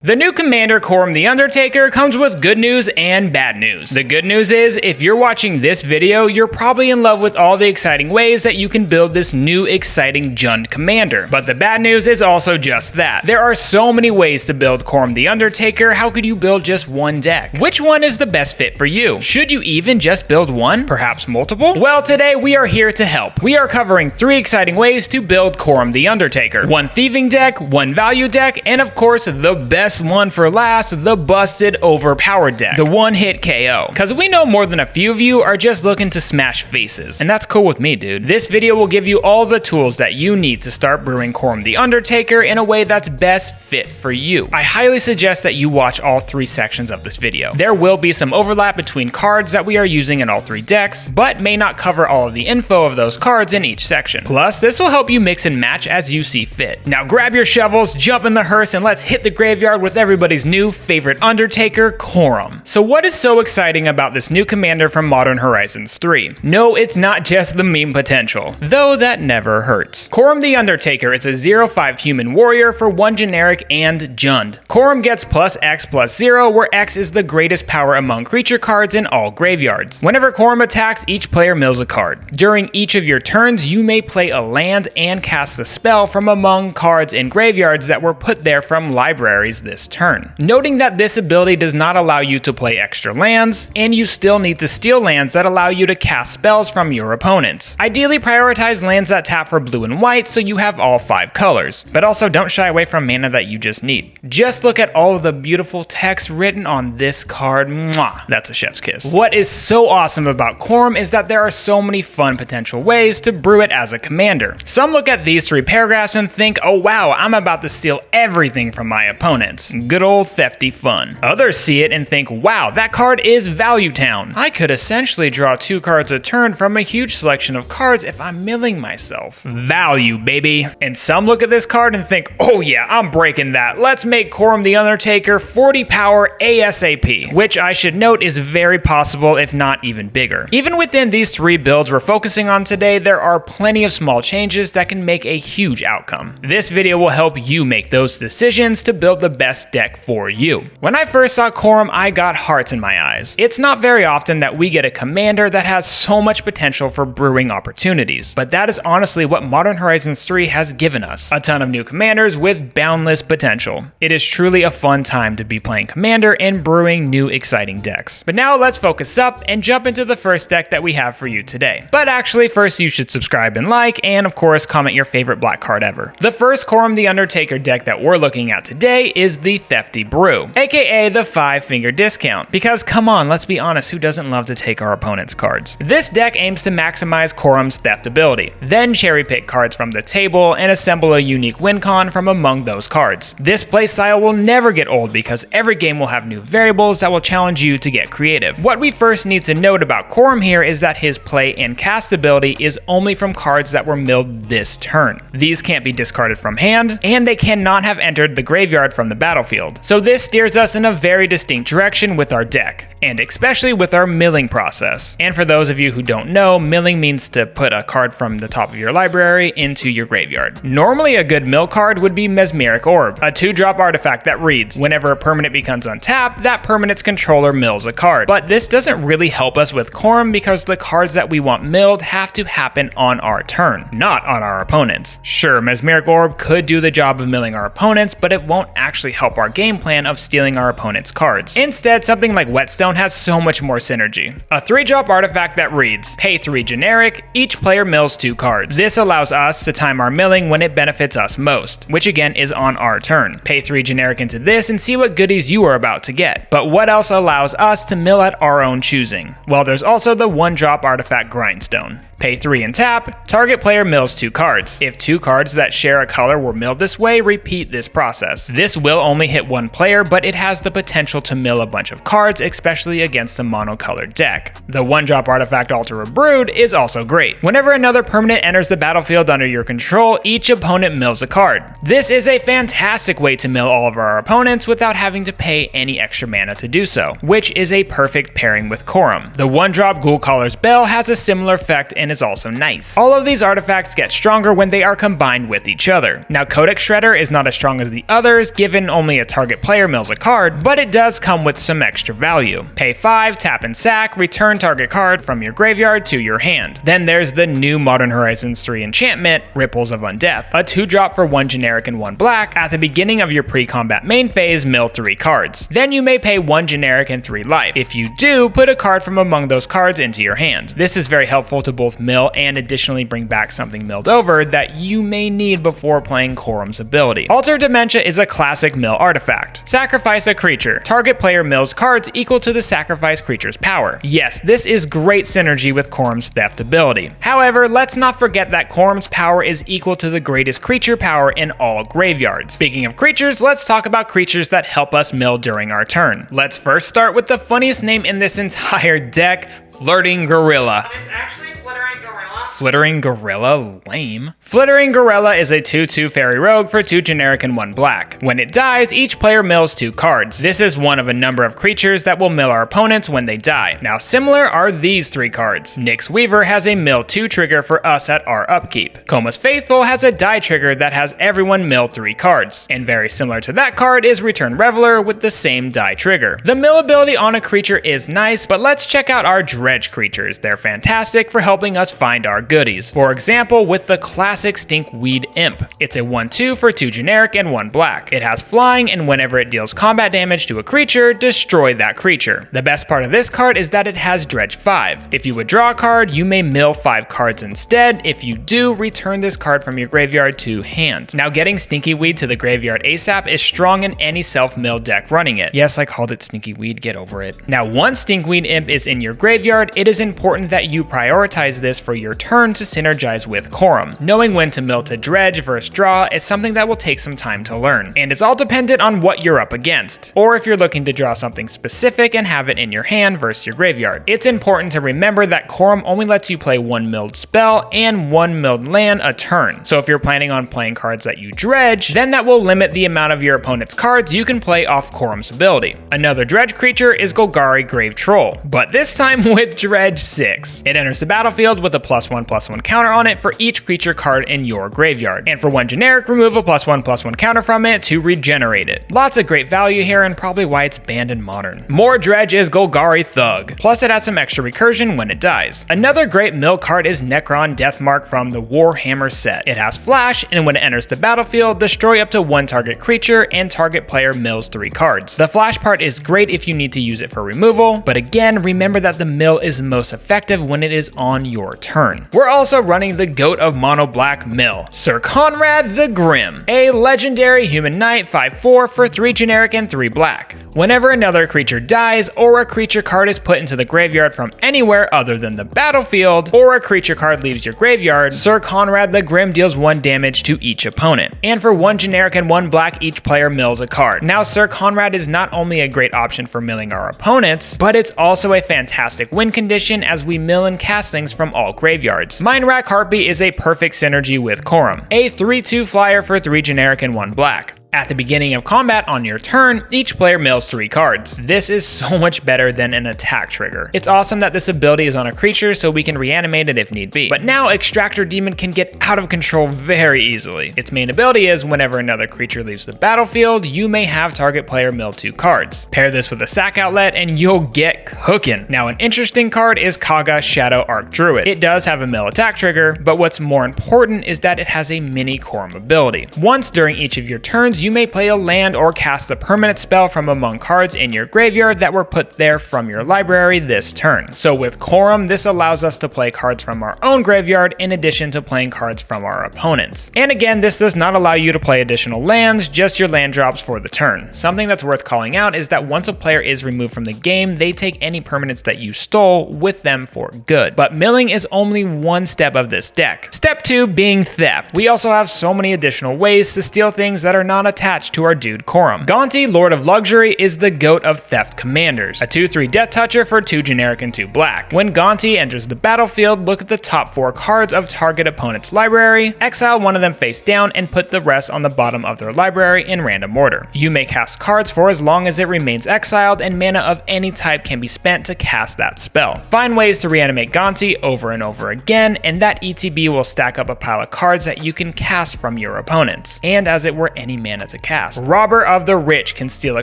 The new Commander Coram the Undertaker comes with good news and bad news. The good news is, if you're watching this video, you're probably in love with all the exciting ways that you can build this new exciting Jund commander. But the bad news is also just that. There are so many ways to build Coram the Undertaker, how could you build just one deck? Which one is the best fit for you? Should you even just build one? Perhaps multiple? Well, today we are here to help. We are covering 3 exciting ways to build Coram the Undertaker. One thieving deck, one value deck, and of course the best one for last, the busted overpowered deck, the one-hit KO. Cause we know more than a few of you are just looking to smash faces, and that's cool with me, dude. This video will give you all the tools that you need to start brewing Coram the Undertaker in a way that's best fit for you. I highly suggest that you watch all 3 sections of this video. There will be some overlap between cards that we are using in all 3 decks, but may not cover all of the info of those cards in each section. Plus, this will help you mix and match as you see fit. Now grab your shovels, jump in the hearse, and let's hit the graveyard with everybody's new favorite Undertaker, Coram. So what is so exciting about this new commander from Modern Horizons 3? No, it's not just the meme potential, though that never hurts. Coram the Undertaker is a 0/5 human warrior for 1 generic and Jund. Coram gets +X/+0, where X is the greatest power among creature cards in all graveyards. Whenever Coram attacks, each player mills a card. During each of your turns, you may play a land and cast a spell from among cards in graveyards that were put there from libraries this turn. Noting that this ability does not allow you to play extra lands, and you still need to steal lands that allow you to cast spells from your opponents. Ideally prioritize lands that tap for blue and white so you have all 5 colors, but also don't shy away from mana that you just need. Just look at all of the beautiful text written on this card. Mwah, that's a chef's kiss. What is so awesome about Coram is that there are so many fun potential ways to brew it as a commander. Some look at these 3 paragraphs and think, oh wow, I'm about to steal everything from my opponents. Good old thefty fun. Others see it and think, wow, that card is Value Town. I could essentially draw 2 cards a turn from a huge selection of cards if I'm milling myself. Value, baby. And some look at this card and think, oh yeah, I'm breaking that. Let's make Coram the Undertaker 40 power ASAP, which I should note is very possible if not even bigger. Even within these 3 builds we're focusing on today, there are plenty of small changes that can make a huge outcome. This video will help you make those decisions to build the best deck for you. When I first saw Coram, I got hearts in my eyes. It's not very often that we get a commander that has so much potential for brewing opportunities, but that is honestly what Modern Horizons 3 has given us. A ton of new commanders with boundless potential. It is truly a fun time to be playing Commander and brewing new exciting decks. But now let's focus up and jump into the first deck that we have for you today. But actually, first you should subscribe and like, and of course comment your favorite black card ever. The first Coram the Undertaker deck that we're looking at today is the Thefty Brew, aka the 5-finger discount, because come on, let's be honest, who doesn't love to take our opponent's cards? This deck aims to maximize Coram's theft ability, then cherry pick cards from the table and assemble a unique win con from among those cards. This playstyle will never get old because every game will have new variables that will challenge you to get creative. What we first need to note about Coram here is that his play and cast ability is only from cards that were milled this turn. These can't be discarded from hand, and they cannot have entered the graveyard from the battlefield. So this steers us in a very distinct direction with our deck, and especially with our milling process. And for those of you who don't know, milling means to put a card from the top of your library into your graveyard. Normally a good mill card would be Mesmeric Orb, a 2-drop artifact that reads, whenever a permanent becomes untapped, that permanent's controller mills a card. But this doesn't really help us with Coram because the cards that we want milled have to happen on our turn, not on our opponents. Sure, Mesmeric Orb could do the job of milling our opponents, but it won't actually help our game plan of stealing our opponent's cards. Instead, something like Whetstone has so much more synergy. A 3-drop artifact that reads, pay 3 generic, each player mills 2 cards. This allows us to time our milling when it benefits us most, which again is on our turn. Pay 3 generic into this and see what goodies you are about to get. But what else allows us to mill at our own choosing? Well, there's also the 1-drop artifact Grindstone. Pay 3 and tap, target player mills 2 cards. If 2 cards that share a color were milled this way, repeat this process. This will only hit 1 player, but it has the potential to mill a bunch of cards, especially against a monocolored deck. The 1-drop artifact Altar of Brood is also great. Whenever another permanent enters the battlefield under your control, each opponent mills a card. This is a fantastic way to mill all of our opponents without having to pay any extra mana to do so, which is a perfect pairing with Coram. The 1-drop Ghoul-Caller's Bell has a similar effect and is also nice. All of these artifacts get stronger when they are combined with each other. Now, Codex Shredder is not as strong as the others, given only a target player mills a card, but it does come with some extra value. Pay 5, tap and sack, return target card from your graveyard to your hand. Then there's the new Modern Horizons 3 enchantment, Ripples of Undeath, a 2-drop for 1 generic and 1 black. At the beginning of your pre-combat main phase, mill 3 cards. Then you may pay 1 generic and 3 life. If you do, put a card from among those cards into your hand. This is very helpful to both mill and additionally bring back something milled over that you may need before playing Coram's ability. Altar Dementia is a classic mill artifact. Sacrifice a creature. Target player mills cards equal to the sacrificed creature's power. Yes, this is great synergy with Coram's theft ability. However, let's not forget that Coram's power is equal to the greatest creature power in all graveyards. Speaking of creatures, let's talk about creatures that help us mill during our turn. Let's first start with the funniest name in this entire deck, Flirting Gorilla. But it's actually Flittering Gorilla. Flittering Gorilla? Lame. Flittering Gorilla is a 2/2 fairy rogue for 2 generic and 1 black. When it dies, each player mills 2 cards. This is one of a number of creatures that will mill our opponents when they die. Now similar are these 3 cards. Nyx Weaver has a mill 2 trigger for us at our upkeep. Coma's Faithful has a die trigger that has everyone mill 3 cards. And very similar to that card is Return Reveler with the same die trigger. The mill ability on a creature is nice, but let's check out our dredge creatures. They're fantastic for helping us find our goodies. For example, with the classic Stinkweed Imp. It's a 1/2 for 2 generic and 1 black. It has flying, and whenever it deals combat damage to a creature, destroy that creature. The best part of this card is that it has Dredge 5. If you would draw a card, you may mill 5 cards instead. If you do, return this card from your graveyard to hand. Now getting Stinkyweed to the graveyard ASAP is strong in any self-mill deck running it. Yes, I called it Stinkyweed, get over it. Now once Stinkweed Imp is in your graveyard, it is important that you prioritize this for your turn to synergize with Coram. Knowing when to mill to dredge versus draw is something that will take some time to learn, and it's all dependent on what you're up against, or if you're looking to draw something specific and have it in your hand versus your graveyard. It's important to remember that Coram only lets you play 1 milled spell and 1 milled land a turn, so if you're planning on playing cards that you dredge, then that will limit the amount of your opponent's cards you can play off Coram's ability. Another dredge creature is Golgari Grave Troll, but this time with Dredge 6. It enters the battlefield with a +1/+1 counter on it for each creature card in your graveyard, and for 1 generic, remove a +1/+1 counter from it to regenerate it. Lots of great value here, and probably why it's banned in Modern. More dredge is Golgari Thug, plus it has some extra recursion when it dies. Another great mill card is Necron Deathmark from the Warhammer set. It has flash, and when it enters the battlefield, destroy up to 1 target creature, and target player mills 3 cards. The flash part is great if you need to use it for removal, but again, remember that the mill is most effective when it is on your turn. We're also running the GOAT of Mono Black mill, Sir Conrad the Grim, a legendary human knight 5/4 for 3 generic and 3 black. Whenever another creature dies, or a creature card is put into the graveyard from anywhere other than the battlefield, or a creature card leaves your graveyard, Sir Conrad the Grim deals 1 damage to each opponent. And for 1 generic and 1 black, each player mills a card. Now Sir Conrad is not only a great option for milling our opponents, but it's also a fantastic win condition as we mill and cast things from all graveyards. Mindrack Harpy is a perfect synergy with Coram, a 3/2 flyer for 3 generic and 1 black. At the beginning of combat on your turn, each player mills 3 cards. This is so much better than an attack trigger. It's awesome that this ability is on a creature so we can reanimate it if need be. But now Extractor Demon can get out of control very easily. Its main ability is whenever another creature leaves the battlefield, you may have target player mill 2 cards. Pair this with a sack outlet and you'll get cooking. Now an interesting card is Kaga Shadow Arc Druid. It does have a mill attack trigger, but what's more important is that it has a mini Coram ability. Once during each of your turns, you may play a land or cast a permanent spell from among cards in your graveyard that were put there from your library this turn. So with Coram, this allows us to play cards from our own graveyard in addition to playing cards from our opponents. And again, this does not allow you to play additional lands, just your land drops for the turn. Something that's worth calling out is that once a player is removed from the game, they take any permanents that you stole with them for good. But milling is only one step of this deck. Step 2 being theft. We also have so many additional ways to steal things that are not attached to our dude Coram. Gonti, Lord of Luxury, is the GOAT of theft commanders, a 2/3 Death Toucher for 2 generic and 2 black. When Gonti enters the battlefield, look at the top 4 cards of target opponent's library, exile one of them face down, and put the rest on the bottom of their library in random order. You may cast cards for as long as it remains exiled, and mana of any type can be spent to cast that spell. Find ways to reanimate Gonti over and over again, and that ETB will stack up a pile of cards that you can cast from your opponents, and as it were any mana mana to cast. Robber of the Rich can steal a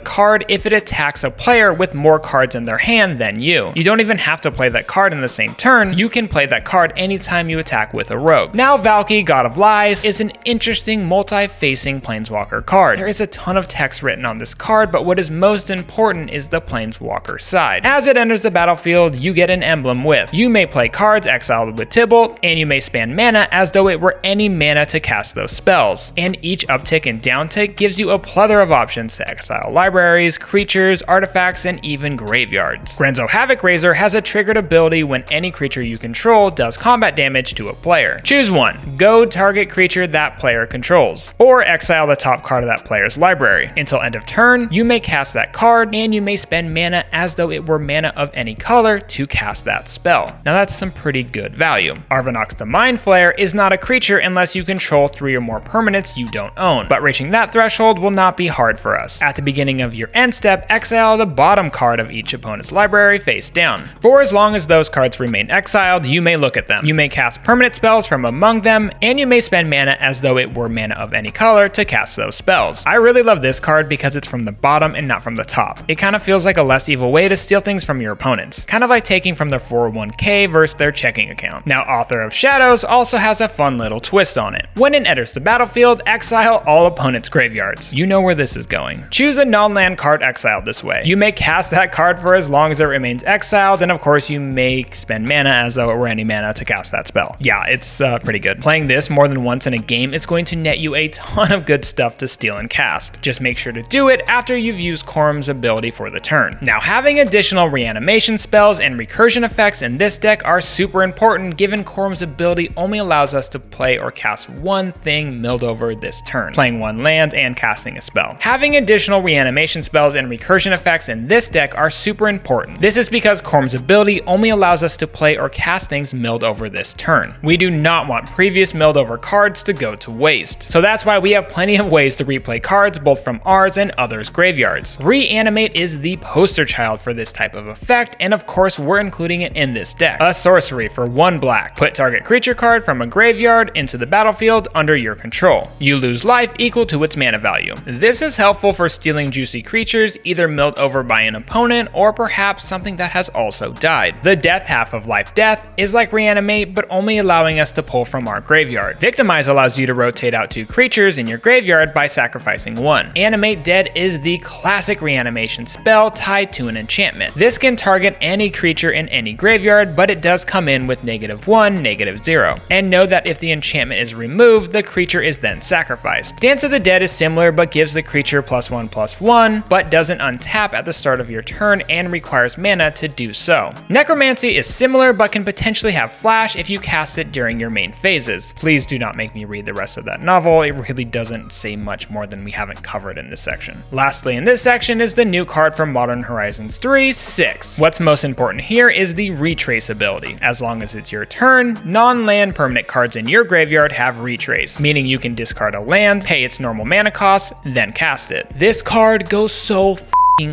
card if it attacks a player with more cards in their hand than you. You don't even have to play that card in the same turn, you can play that card anytime you attack with a rogue. Now Valki, God of Lies, is an interesting multi-facing planeswalker card. There is a ton of text written on this card, but what is most important is the planeswalker side. As it enters the battlefield, you get an emblem with. You may play cards exiled with Tybalt, and you may spend mana as though it were any mana to cast those spells. And each uptick and downtick gives you a plethora of options to exile libraries, creatures, artifacts, and even graveyards. Grenzo Havoc Razor has a triggered ability when any creature you control does combat damage to a player. Choose one. Go target creature that player controls, or exile the top card of that player's library. Until end of turn, you may cast that card, and you may spend mana as though it were mana of any color to cast that spell. Now that's some pretty good value. Arvinox the Mind Flayer is not a creature unless you control 3 or more permanents you don't own, but reaching that threshold will not be hard for us. At the beginning of your end step, exile the bottom card of each opponent's library face down. For as long as those cards remain exiled, you may look at them. You may cast permanent spells from among them, and you may spend mana as though it were mana of any color to cast those spells. I really love this card because it's from the bottom and not from the top. It kind of feels like a less evil way to steal things from your opponents, kind of like taking from their 401k versus their checking account. Now Author of Shadows also has a fun little twist on it. When it enters the battlefield, exile all opponents' graveyards. You know where this is going. Choose a non-land card exiled this way. You may cast that card for as long as it remains exiled, and of course you may spend mana as though it were any mana to cast that spell. Yeah, it's pretty good. Playing this more than once in a game is going to net you a ton of good stuff to steal and cast. Just make sure to do it after you've used Coram's ability for the turn. Now, having additional reanimation spells and recursion effects in this deck are super important, given Coram's ability only allows us to play or cast one thing milled over this turn, playing one land and casting a spell. Having additional reanimation spells and recursion effects in this deck are super important. This is because Coram's ability only allows us to play or cast things milled over this turn. We do not want previous milled over cards to go to waste. So that's why we have plenty of ways to replay cards both from ours and others' graveyards. Reanimate is the poster child for this type of effect, and of course we're including it in this deck. A sorcery for 1 black. Put target creature card from a graveyard into the battlefield under your control. You lose life equal to its mana value. This is helpful for stealing juicy creatures either milled over by an opponent or perhaps something that has also died. The death half of Life Death is like Reanimate, but only allowing us to pull from our graveyard. Victimize allows you to rotate out 2 creatures in your graveyard by sacrificing 1. Animate Dead is the classic reanimation spell tied to an enchantment. This can target any creature in any graveyard, but it does come in with -1, -0. And know that if the enchantment is removed, the creature is then sacrificed. Dance of the Dead is similar, but gives the creature +1/+1, but doesn't untap at the start of your turn and requires mana to do so. Necromancy is similar, but can potentially have flash if you cast it during your main phases. Please do not make me read the rest of that novel, it really doesn't say much more than we haven't covered in this section. Lastly in this section is the new card from Modern Horizons 3, 6. What's most important here is the Retrace ability. As long as it's your turn, non-land permanent cards in your graveyard have Retrace, meaning you can discard a land, pay its normal mana cost, then cast it. This card goes so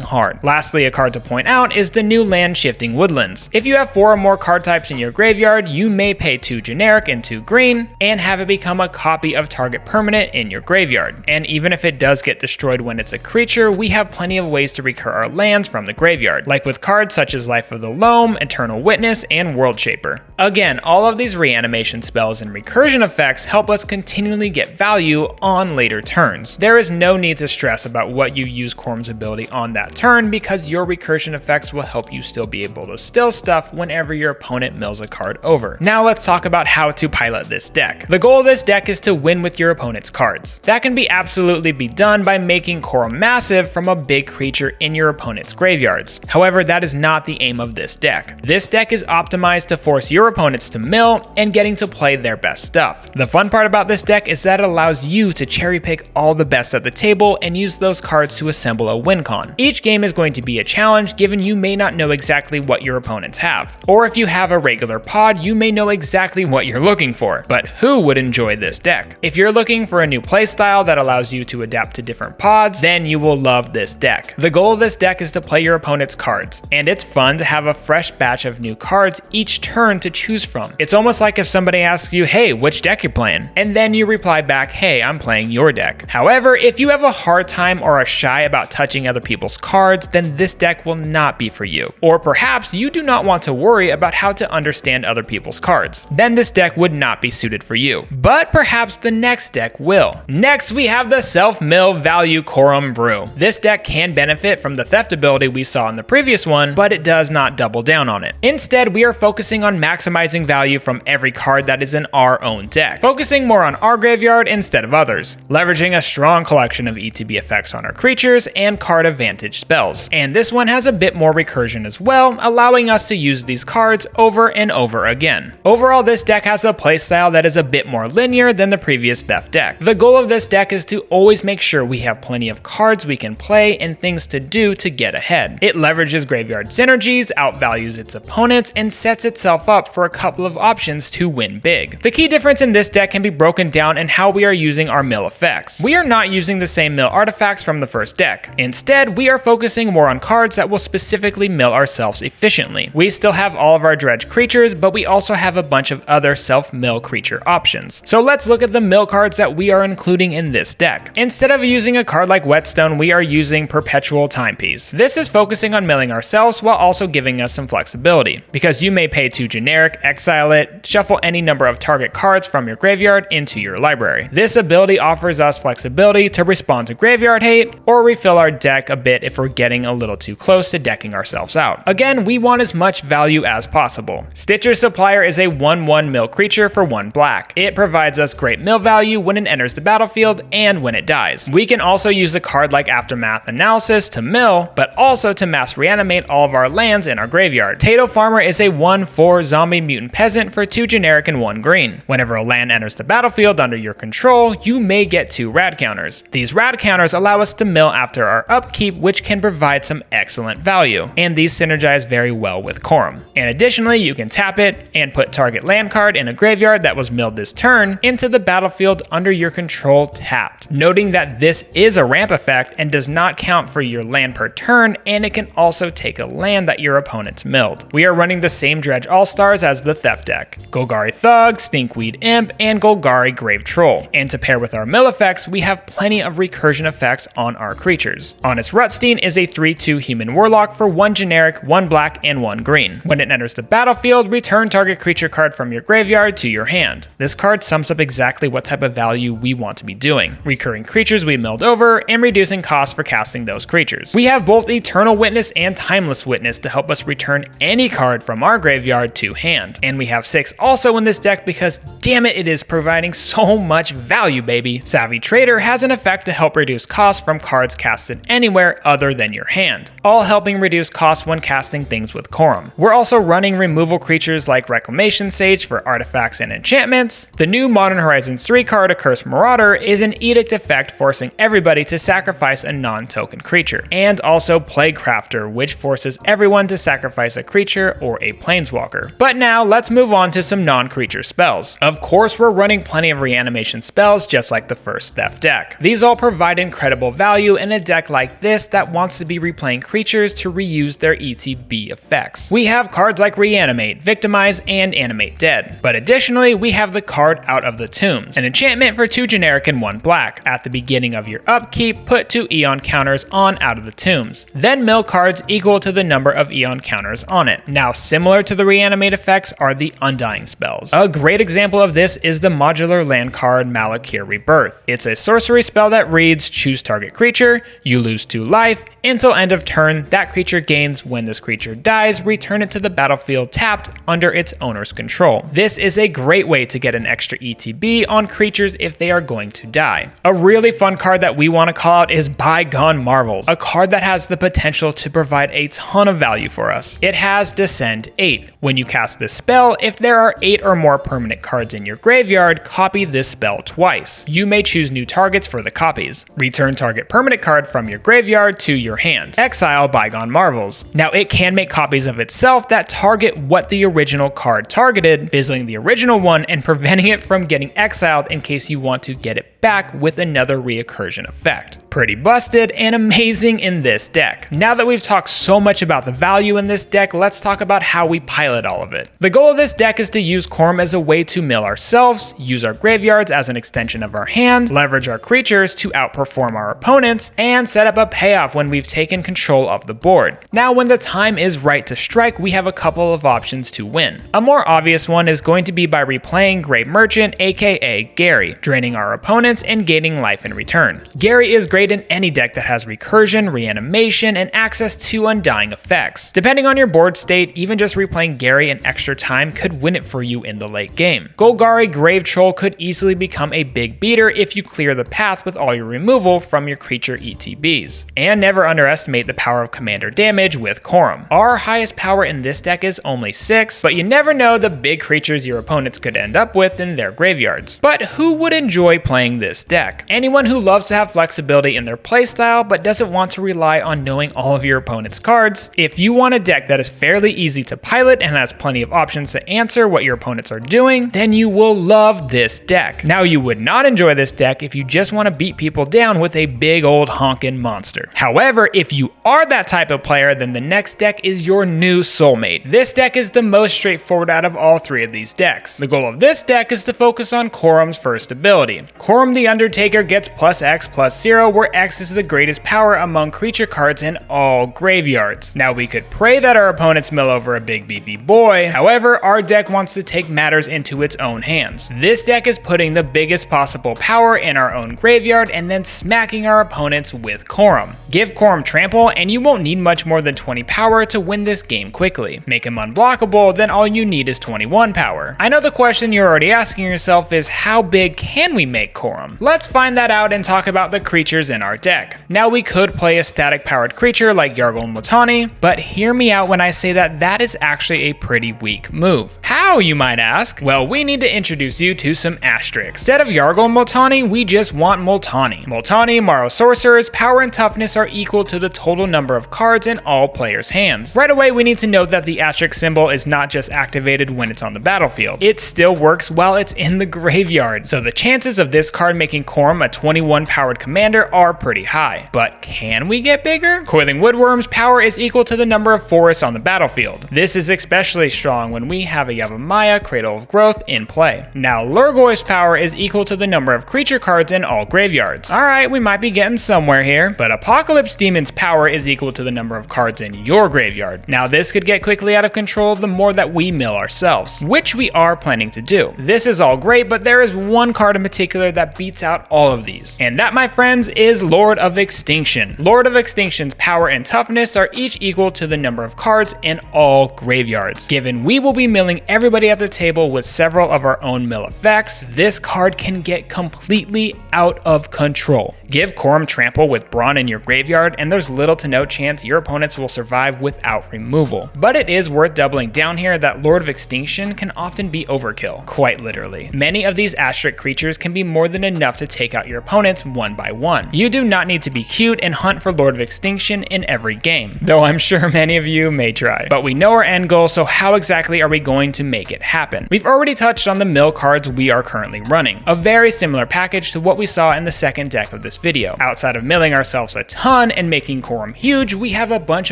hard. Lastly, a card to point out is the new Land Shifting Woodlands. If you have 4 or more card types in your graveyard, you may pay 2 generic and 2 green, and have it become a copy of target permanent in your graveyard. And even if it does get destroyed when it's a creature, we have plenty of ways to recur our lands from the graveyard, like with cards such as Life of the Loam, Eternal Witness, and World Shaper. Again, all of these reanimation spells and recursion effects help us continually get value on later turns. There is no need to stress about what you use Coram's ability on that turn, because your recursion effects will help you still be able to steal stuff whenever your opponent mills a card over. Now let's talk about how to pilot this deck. The goal of this deck is to win with your opponent's cards. That can be absolutely be done by making Coram massive from a big creature in your opponent's graveyards. However, that is not the aim of this deck. This deck is optimized to force your opponents to mill and getting to play their best stuff. The fun part about this deck is that it allows you to cherry pick all the best at the table and use those cards to assemble a win con. Each game is going to be a challenge given you may not know exactly what your opponents have. Or if you have a regular pod, you may know exactly what you're looking for. But who would enjoy this deck? If you're looking for a new playstyle that allows you to adapt to different pods, then you will love this deck. The goal of this deck is to play your opponent's cards, and it's fun to have a fresh batch of new cards each turn to choose from. It's almost like if somebody asks you, hey, which deck you're playing? And then you reply back, hey, I'm playing your deck. However, if you have a hard time or are shy about touching other people's cards, then this deck will not be for you. Or perhaps you do not want to worry about how to understand other people's cards. Then this deck would not be suited for you. But perhaps the next deck will. Next, we have the self-mill value Coram Brew. This deck can benefit from the theft ability we saw in the previous one, but it does not double down on it. Instead, we are focusing on maximizing value from every card that is in our own deck, focusing more on our graveyard instead of others, leveraging a strong collection of ETB effects on our creatures and card advantage spells. And this one has a bit more recursion as well, allowing us to use these cards over and over again. Overall, this deck has a playstyle that is a bit more linear than the previous theft deck. The goal of this deck is to always make sure we have plenty of cards we can play and things to do to get ahead. It leverages graveyard synergies, outvalues its opponents, and sets itself up for a couple of options to win big. The key difference in this deck can be broken down in how we are using our mill effects. We are not using the same mill artifacts from the first deck. Instead, we are focusing more on cards that will specifically mill ourselves efficiently. We still have all of our dredge creatures, but we also have a bunch of other self-mill creature options. So let's look at the mill cards that we are including in this deck. Instead of using a card like Whetstone, we are using Perpetual Timepiece. This is focusing on milling ourselves while also giving us some flexibility, because you may pay 2 generic, exile it, shuffle any number of target cards from your graveyard into your library. This ability offers us flexibility to respond to graveyard hate or refill our deck a bit if we're getting a little too close to decking ourselves out. Again, we want as much value as possible. Stitcher's Supplier is a 1/1 mill creature for 1 black. It provides us great mill value when it enters the battlefield and when it dies. We can also use a card like Aftermath Analysis to mill, but also to mass reanimate all of our lands in our graveyard. Tato Farmer is a 1/4 zombie mutant peasant for 2 generic and 1 green. Whenever a land enters the battlefield under your control, you may get 2 rad counters. These rad counters allow us to mill after our upkeep, which can provide some excellent value, and these synergize very well with Coram. And additionally, you can tap it and put target land card in a graveyard that was milled this turn into the battlefield under your control tapped. Noting that this is a ramp effect and does not count for your land per turn, and it can also take a land that your opponent's milled. We are running the same Dredge All-Stars as the theft deck: Golgari Thug, Stinkweed Imp, and Golgari Grave Troll. And to pair with our mill effects, we have plenty of recursion effects on our creatures. Honest Rutstein is a 3/2 human warlock for 1 generic, 1 black, and 1 green. When it enters the battlefield, return target creature card from your graveyard to your hand. This card sums up exactly what type of value we want to be doing: recurring creatures we milled over and reducing costs for casting those creatures. We have both Eternal Witness and Timeless Witness to help us return any card from our graveyard to hand. And we have 6 also in this deck because damn it is providing so much value, baby. Savvy Trader has an effect to help reduce costs from cards casted anywhere other than your hand, all helping reduce costs when casting things with Coram. We're also running removal creatures like Reclamation Sage for artifacts and enchantments. The new Modern Horizons 3 card, Accursed Marauder, is an edict effect forcing everybody to sacrifice a non-token creature, and also Plague Crafter, which forces everyone to sacrifice a creature or a planeswalker. But now let's move on to some non-creature spells. Of course, we're running plenty of reanimation spells just like the first theft deck. These all provide incredible value in a deck like this that wants to be replaying creatures to reuse their ETB effects. We have cards like Reanimate, Victimize, and Animate Dead. But additionally, we have the card Out of the Tombs, an enchantment for 2 generic and 1 black. At the beginning of your upkeep, put 2 Eon counters on Out of the Tombs. Then mill cards equal to the number of Eon counters on it. Now, similar to the Reanimate effects are the Undying spells. A great example of this is the modular land card Malakir Rebirth. It's a sorcery spell that reads: choose target creature, you lose 2 life, until end of turn, that creature gains. When this creature dies, return it to the battlefield tapped under its owner's control. This is a great way to get an extra ETB on creatures if they are going to die. A really fun card that we want to call out is Bygone Marvels, a card that has the potential to provide a ton of value for us. It has Descend 8. When you cast this spell, if there are 8 or more permanent cards in your graveyard, copy this spell twice. You may choose new targets for the copies. Return target permanent card from your graveyard graveyard to your hand. Exile Bygone Marvels. Now it can make copies of itself that target what the original card targeted, fizzling the original one and preventing it from getting exiled in case you want to get it back with another reoccursion effect. Pretty busted and amazing in this deck. Now that we've talked so much about the value in this deck, let's talk about how we pilot all of it. The goal of this deck is to use Coram as a way to mill ourselves, use our graveyards as an extension of our hand, leverage our creatures to outperform our opponents, and set up a payoff when we've taken control of the board. Now when the time is right to strike, we have a couple of options to win. A more obvious one is going to be by replaying Great Merchant, aka Gary, draining our opponents and gaining life in return. Gary is great in any deck that has recursion, reanimation, and access to undying effects. Depending on your board state, even just replaying Gary an extra time could win it for you in the late game. Golgari Grave Troll could easily become a big beater if you clear the path with all your removal from your creature ETBs. And never underestimate the power of commander damage with Coram. Our highest power in this deck is only 6, but you never know the big creatures your opponents could end up with in their graveyards. But who would enjoy playing this deck? Anyone who loves to have flexibility in their playstyle but doesn't want to rely on knowing all of your opponent's cards. If you want a deck that is fairly easy to pilot and has plenty of options to answer what your opponents are doing, then you will love this deck. Now you would not enjoy this deck if you just want to beat people down with a big old honkin' monster. However, if you are that type of player, then the next deck is your new soulmate. This deck is the most straightforward out of all 3 of these decks. The goal of this deck is to focus on Coram's first ability. Coram the Undertaker gets +X/+0, where X is the greatest power among creature cards in all graveyards. Now we could pray that our opponents mill over a big beefy boy, however our deck wants to take matters into its own hands. This deck is putting the biggest possible power in our own graveyard and then smacking our opponents with Coram. Give Coram Trample and you won't need much more than 20 power to win this game quickly. Make him unblockable, then all you need is 21 power. I know the question you're already asking yourself is how big can we make Coram? Let's find that out and talk about the creatures in our deck. Now we could play a static powered creature like Yargle Mlatani, but hear me out when I say that that is actually a pretty weak move. How, you might ask? Well, we need to introduce you to some asterisks. Instead of Yargle Mlatani, we just want Multani. Multani, Morrow Sorcerer's power and toughness are equal to the total number of cards in all players' hands. Right away, we need to note that the asterisk symbol is not just activated when it's on the battlefield. It still works while it's in the graveyard, so the chances of this card making Coram a 21 powered commander are pretty high. But can we get bigger? Coiling Woodworm's power is equal to the number of forests on the battlefield. This is especially strong when we have a Yavimaya, Cradle of Growth in play. Now Lurgoy's power is equal to the number of creature cards in all graveyards. Alright, we might be getting somewhere here, but Apocalypse Demon's power is equal to the number of cards in your graveyard. Now this could get quickly out of control the more that we mill ourselves, which we are planning to do. This is all great, but there is one card in particular that beats out all of these, and that, my friends, is Lord of Extinction. Lord of Extinction's power and toughness are each equal to the number of cards in all graveyards. Given we will be milling everybody at the table with several of our own mill effects, this card can get completely out of control. Give Coram Trample with Brawn in your graveyard, and there's little to no chance your opponents will survive without removal. But it is worth doubling down here that Lord of Extinction can often be overkill, quite literally. Many of these asterisk creatures can be more than enough to take out your opponents one by one. You do not need to be cute and hunt for Lord of Extinction in every game, though I'm sure many of you may try. But we know our end goal, so how exactly are we going to make it happen? We've already touched on the mill cards we are currently running, a very similar package to what we saw in the second deck of this video. Outside of milling ourselves a ton and making Coram huge, we have a bunch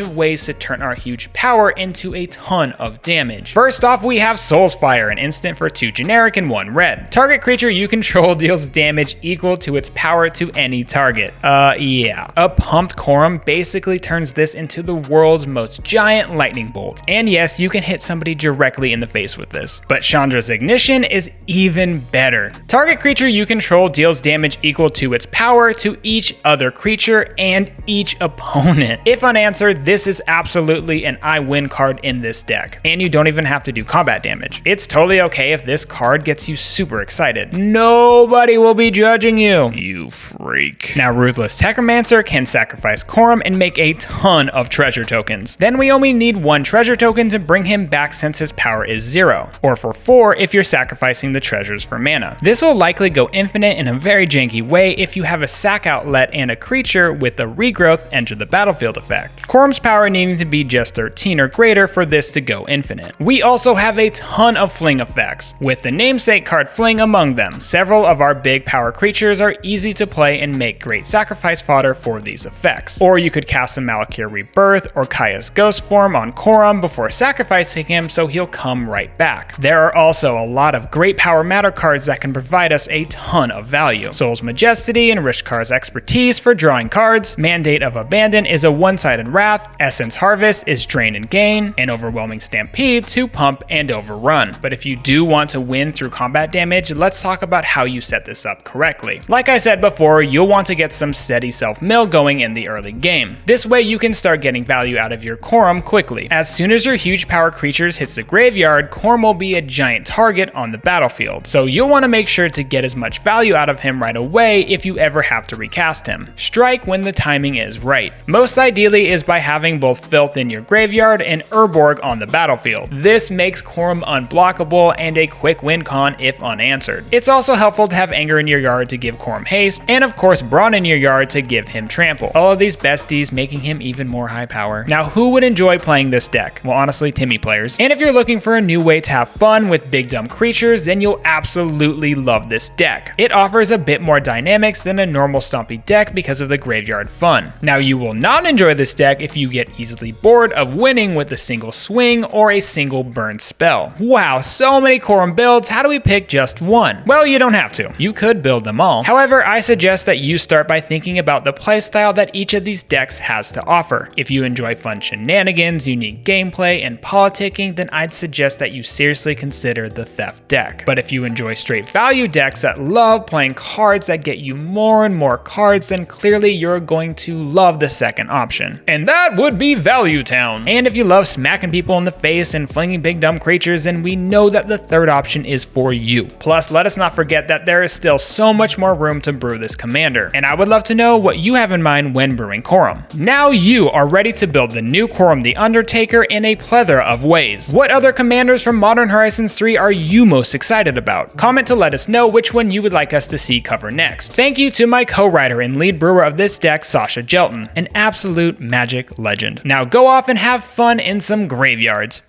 of ways to turn our huge power into a ton of damage. First off, we have Soulsfire, an instant for 2 generic and 1 red. Target creature you control deals damage equal to its power to any target. Yeah. A pumped Coram basically turns this into the world's most giant lightning bolt. And yes, you can hit somebody directly in the face with this. But Chandra's Ignition is even better. Target creature you control deals damage equal to its power to each other creature and each opponent. If unanswered, this is absolutely an I win card in this deck. And you don't even have to do combat damage. It's totally okay if this card gets you super excited. Nobody will be judging you, you freak. Now Ruthless Techromancer can sacrifice Coram and make a ton of treasure tokens. Then we only need 1 treasure token to bring him back since his power is 0, or for 4 if you're sacrificing the treasures for mana. This will likely go infinite in a very janky way if you have a sack outlet and a creature with a regrowth enter the battlefield effect. Coram's power needing to be just 13 or greater for this to go infinite. We also have a ton of fling effects, with the namesake card Fling among them. Several of our big power creatures are easy to play and make great sacrifice fodder for these effects. Or you could cast a Malakir Rebirth or Kaya's Ghost form on Coram before sacrificing him so he'll come right back. There are also a lot of great power matter cards that can provide us a ton of value. Soul's Majesty and Rishkar's Expertise for drawing cards, Mandate of Abandon is a one-sided wrath, Essence Harvest is drain and gain, and Overwhelming Stampede to pump and overrun. But if you do want to win through combat damage, let's talk about how you set this up correctly. Like I said before, you'll want to get some steady self-mill going in the early game. This way you can start getting value out of your Coram quickly. As soon as your huge power creatures hits the graveyard, Coram will be a giant target on the battlefield, so you'll want to make sure to get as much value out of him right away if you ever have to recast him. Strike when the timing is right. Most ideally is by having both Filth in your graveyard and Urborg on the battlefield. This makes Coram unblockable and a quick win con if unanswered. It's also helpful to have Anger in your yard to give Coram haste, and of course Brawn in your yard to give him trample. All of these besties making him even more high power. Now who would enjoy playing this deck? Well, honestly, Timmy players. And if you're looking for a new way to have fun with big dumb creatures, then you'll absolutely love this deck. It offers a bit more dynamics than a normal stompy deck because of the graveyard fun. Now you will not enjoy this deck if you get easily bored of winning with a single swing or a single burn spell. Wow, so many Coram builds, how do we pick just one? Well, you don't have to. You could build them all. However, I suggest that you start by thinking about the playstyle that each of these decks has to offer. If you enjoy fun shenanigans, unique gameplay, and politicking, then I'd suggest that you seriously consider the Theft deck. But if you enjoy straight value decks that love playing cards that get you more and more cards, then clearly you're going to love the second option. And that would be Value Town. And if you love smacking people in the face and flinging big dumb creatures, then we know that the third option is for you. Plus, let us not forget that there is still so much more room to brew this commander, and I would love to know what you have in mind when brewing Coram. Now you are ready to build the new Coram the Undertaker in a plethora of ways. What other commanders from Modern Horizons 3 are you most excited about? Comment to let us know which one you would like us to see cover next. Thank you to my co-writer and lead brewer of this deck, Sasha Jelten, an absolute Magic legend. Now go off and have fun in some graveyards.